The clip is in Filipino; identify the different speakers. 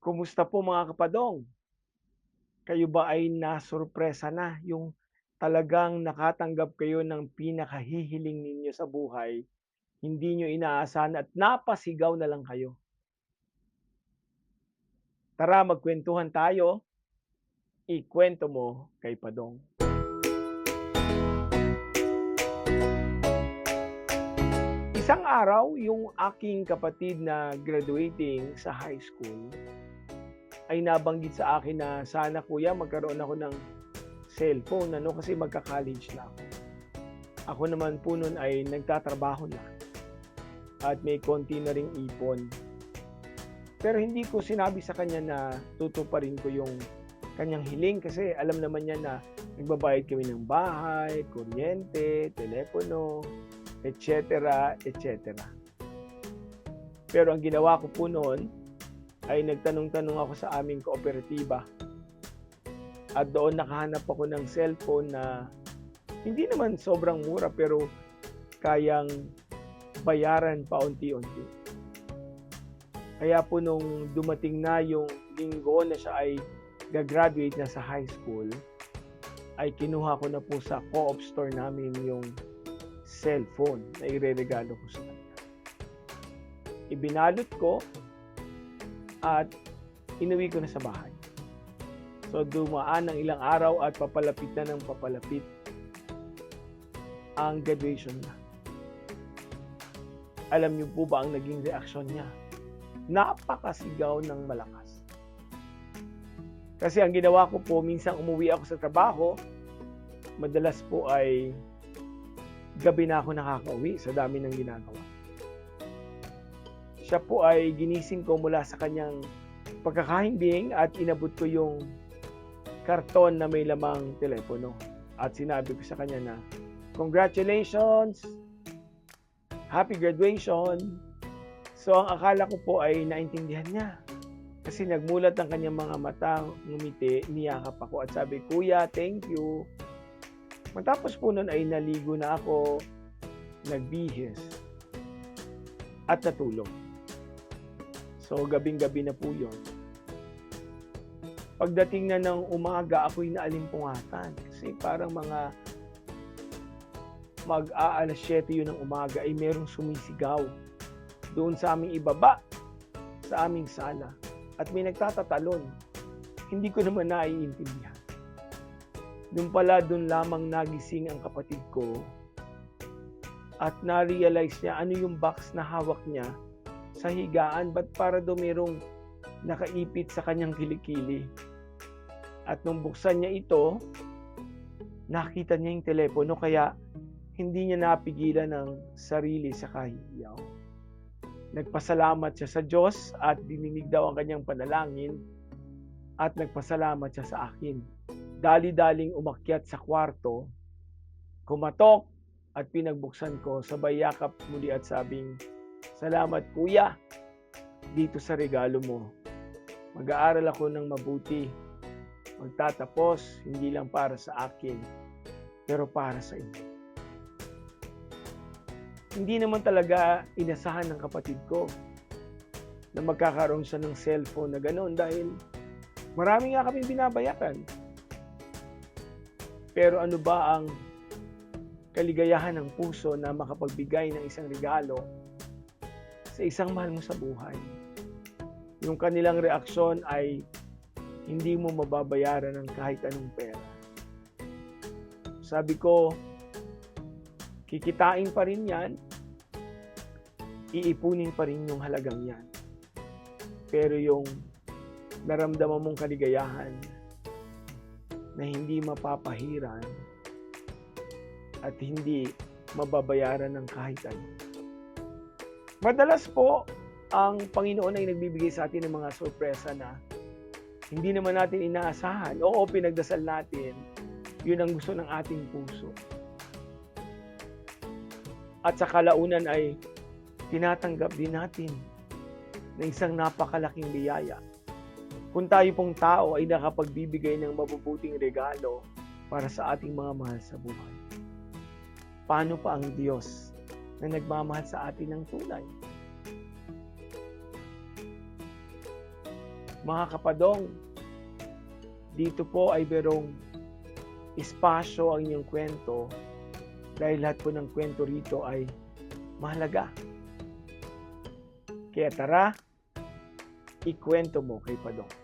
Speaker 1: Kumusta po mga kapadong? Kayo ba ay nasurpresa na yung talagang nakatanggap kayo ng pinakahihiling ninyo sa buhay, hindi niyo inaasahan at napasigaw na lang kayo? Tara magkwentuhan tayo, ikwento mo kay Padong. Isang araw, yung aking kapatid na graduating sa high school ay nabanggit sa akin na sana kuya magkaroon ako ng cellphone ano kasi magka-college na ako. Ako naman po nun ay nagtatrabaho na at may konti na ring ipon. Pero hindi ko sinabi sa kanya na tutuparin ko yung kanyang hiling kasi alam naman niya na nagbabayad kami ng bahay, kuryente, telepono, etc., etc. Pero ang ginawa ko po noon ay nagtanong-tanong ako sa aming kooperatiba at doon nakahanap ako ng cellphone na hindi naman sobrang mura pero kayang bayaran paunti-unti. Kaya po nung dumating na yung linggo na siya ay gagraduate na sa high school, ay kinuha ko na po sa co-op store namin yung cellphone na ireregalo ko sa kanya. Ibinalot ko at inuwi ko na sa bahay. So dumaan ng ilang araw at papalapit na ng papalapit ang graduation niya. Alam niyo po ba ang naging reaksyon niya? Napakasigaw ng malakas. Kasi ang ginawa ko po, minsan umuwi ako sa trabaho, madalas po ay gabi na ako nakakauwi sa dami ng ginagawa. Siya po ay ginising ko mula sa kanyang pagkakahimbing at inabot ko yung karton na may lamang telepono. At sinabi ko sa kanya na, "Congratulations! Happy graduation!" So ang akala ko po ay naintindihan niya. Kasi nagmulat ang kanyang mga mata, ngumiti, niyakap ako at sabi, "Kuya, thank you." Matapos po nun ay naligo na ako, nagbihis, at natulog. So gabing-gabi na po yun. Pagdating na ng umaga, ako'y naalimpungatan. Kasi parang mga mag-aalas 7 yun ng umaga ay merong sumisigaw doon sa aming ibaba, sa aming sala. At may nagtatatalon. Hindi ko naman naiintindihan. Doon lamang nagising ang kapatid ko at na-realize niya ano yung box na hawak niya sa higaan. Ba't para daw merong nakaipit sa kanyang kilikili. At nung buksan niya ito, nakita niya yung telepono kaya hindi niya napigilan ng sarili sa kahihiyaw. Nagpasalamat siya sa Diyos at dininig daw ang kanyang panalangin at nagpasalamat siya sa akin. Dali-daling umakyat sa kwarto, kumatok at pinagbuksan ko, sabay yakap muli at sabing, "Salamat kuya dito sa regalo mo. Mag-aaral ako ng mabuti. Magtatapos hindi lang para sa akin, pero para sa inyo." Hindi naman talaga inasahan ng kapatid ko na magkakaroon siya ng cellphone na gano'n dahil marami nga kaming binabayaran. Pero ano ba ang kaligayahan ng puso na makapagbigay ng isang regalo sa isang mahal mo sa buhay? Yung kanilang reaksyon ay hindi mo mababayaran ng kahit anong pera. Sabi ko, kikitain pa rin yan, iipunin pa rin yung halagang yan. Pero yung naramdaman mong kaligayahan na hindi mapapahiran at hindi mababayaran ng kahit ano. Madalas po, ang Panginoon ay nagbibigay sa atin ng mga sorpresa na hindi naman natin inaasahan. Oo, pinagdasal natin. Yun ang gusto ng ating puso. At sa kalaunan ay tinatanggap din natin na isang napakalaking biyaya. Kung tayo pong tao ay nakapagbibigay ng mabubuting regalo para sa ating mga mahal sa buhay. Paano pa ang Diyos na nagmamahal sa atin ng tunay? Mga kapadong, dito po ay merong espasyo ang inyong kwento dahil lahat po ng kwento rito ay mahalaga. Kaya tara, ikwento mo kay Padong.